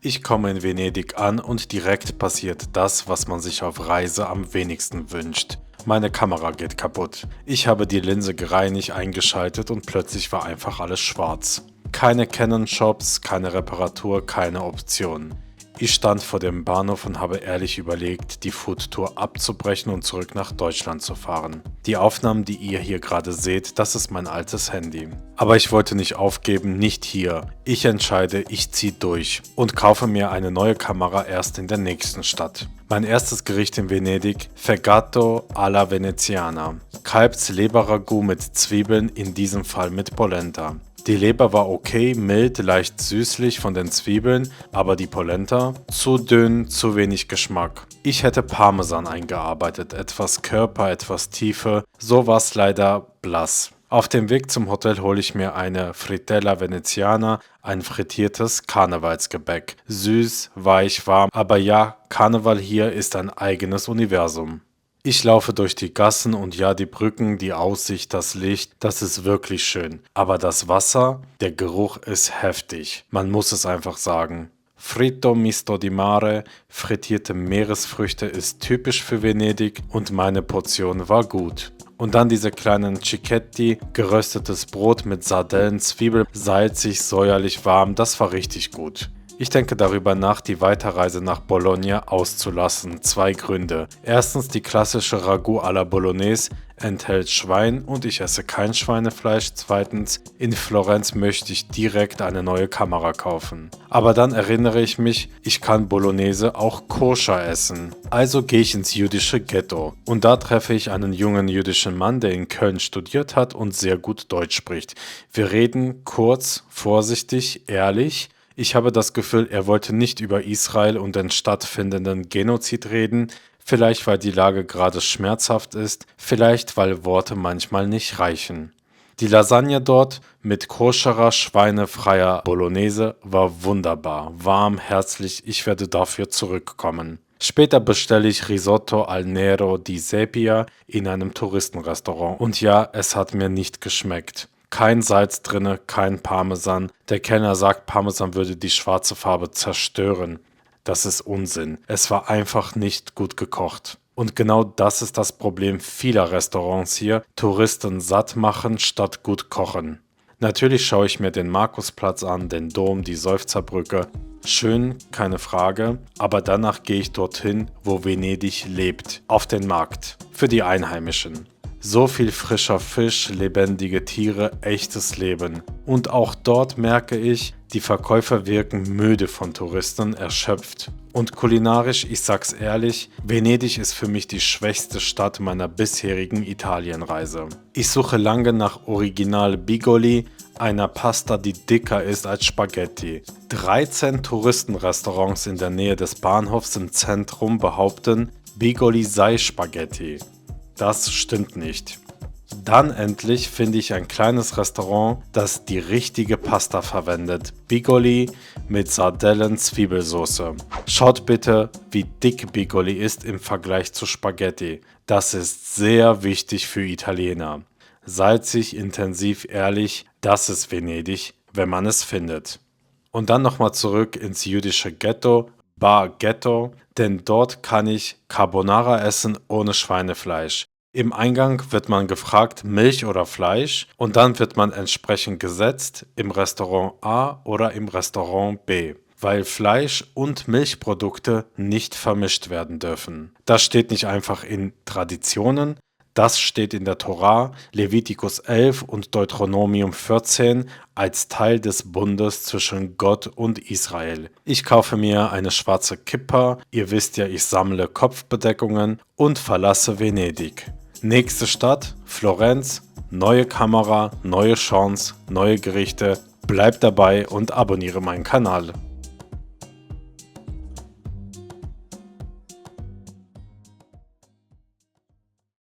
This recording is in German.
Ich komme in Venedig an und direkt passiert das, was man sich auf Reise am wenigsten wünscht. Meine Kamera geht kaputt. Ich habe die Linse gereinigt, eingeschaltet und plötzlich war einfach alles schwarz. Keine Canon-Shops, keine Reparatur, keine Option. Ich stand vor dem Bahnhof und habe ehrlich überlegt, die Foodtour abzubrechen und zurück nach Deutschland zu fahren. Die Aufnahmen, die ihr hier gerade seht, das ist mein altes Handy. Aber ich wollte nicht aufgeben, nicht hier. Ich entscheide, ich ziehe durch und kaufe mir eine neue Kamera erst in der nächsten Stadt. Mein erstes Gericht in Venedig, Fegato alla Veneziana. Kalbs-Leber-Ragout mit Zwiebeln, in diesem Fall mit Polenta. Die Leber war okay, mild, leicht süßlich von den Zwiebeln, aber die Polenta zu dünn, zu wenig Geschmack. Ich hätte Parmesan eingearbeitet, etwas Körper, etwas Tiefe, so war's leider blass. Auf dem Weg zum Hotel hole ich mir eine Frittella Veneziana, ein frittiertes Karnevalsgebäck. Süß, weich, warm, aber ja, Karneval hier ist ein eigenes Universum. Ich laufe durch die Gassen und ja, die Brücken, die Aussicht, das Licht, das ist wirklich schön. Aber das Wasser, der Geruch ist heftig. Man muss es einfach sagen. Fritto misto di mare, frittierte Meeresfrüchte ist typisch für Venedig und meine Portion war gut. Und dann diese kleinen Cicchetti, geröstetes Brot mit Sardellen, Zwiebeln, salzig, säuerlich warm, das war richtig gut. Ich denke darüber nach, die Weiterreise nach Bologna auszulassen. 2 Gründe. Erstens, die klassische Ragout à la Bolognese enthält Schwein und ich esse kein Schweinefleisch. Zweitens, in Florenz möchte ich direkt eine neue Kamera kaufen. Aber dann erinnere ich mich, ich kann Bolognese auch koscher essen. Also gehe ich ins jüdische Ghetto. Und da treffe ich einen jungen jüdischen Mann, der in Köln studiert hat und sehr gut Deutsch spricht. Wir reden kurz, vorsichtig, ehrlich. Ich habe das Gefühl, er wollte nicht über Israel und den stattfindenden Genozid reden, vielleicht weil die Lage gerade schmerzhaft ist, vielleicht weil Worte manchmal nicht reichen. Die Lasagne dort mit koscherer, schweinefreier Bolognese war wunderbar, warm, herzlich, ich werde dafür zurückkommen. Später bestelle ich Risotto al Nero di Sepia in einem Touristenrestaurant und ja, es hat mir nicht geschmeckt. Kein Salz drinne, kein Parmesan. Der Kellner sagt, Parmesan würde die schwarze Farbe zerstören. Das ist Unsinn. Es war einfach nicht gut gekocht. Und genau das ist das Problem vieler Restaurants hier. Touristen satt machen statt gut kochen. Natürlich schaue ich mir den Markusplatz an, den Dom, die Seufzerbrücke. Schön, keine Frage, aber danach gehe ich dorthin, wo Venedig lebt. Auf den Markt. Für die Einheimischen. So viel frischer Fisch, lebendige Tiere, echtes Leben. Und auch dort merke ich, die Verkäufer wirken müde von Touristen, erschöpft. Und kulinarisch, ich sag's ehrlich, Venedig ist für mich die schwächste Stadt meiner bisherigen Italienreise. Ich suche lange nach Original Bigoli, einer Pasta, die dicker ist als Spaghetti. 13 Touristenrestaurants in der Nähe des Bahnhofs im Zentrum behaupten, Bigoli sei Spaghetti. Das stimmt nicht. Dann endlich finde ich ein kleines Restaurant, das die richtige Pasta verwendet. Bigoli mit Sardellen-Zwiebelsauce. Schaut bitte, wie dick Bigoli ist im Vergleich zu Spaghetti. Das ist sehr wichtig für Italiener. Salzig, intensiv, ehrlich, das ist Venedig, wenn man es findet. Und dann nochmal zurück ins jüdische Ghetto. Bar Ghetto, denn dort kann ich Carbonara essen ohne Schweinefleisch. Im Eingang wird man gefragt, Milch oder Fleisch, und dann wird man entsprechend gesetzt im Restaurant A oder im Restaurant B, weil Fleisch und Milchprodukte nicht vermischt werden dürfen. Das steht nicht einfach in Traditionen, das steht in der Tora, Levitikus 11 und Deuteronomium 14 als Teil des Bundes zwischen Gott und Israel. Ich kaufe mir eine schwarze Kippa, ihr wisst ja, ich sammle Kopfbedeckungen und verlasse Venedig. Nächste Stadt, Florenz, neue Kamera, neue Chance, neue Gerichte. Bleib dabei und abonniere meinen Kanal.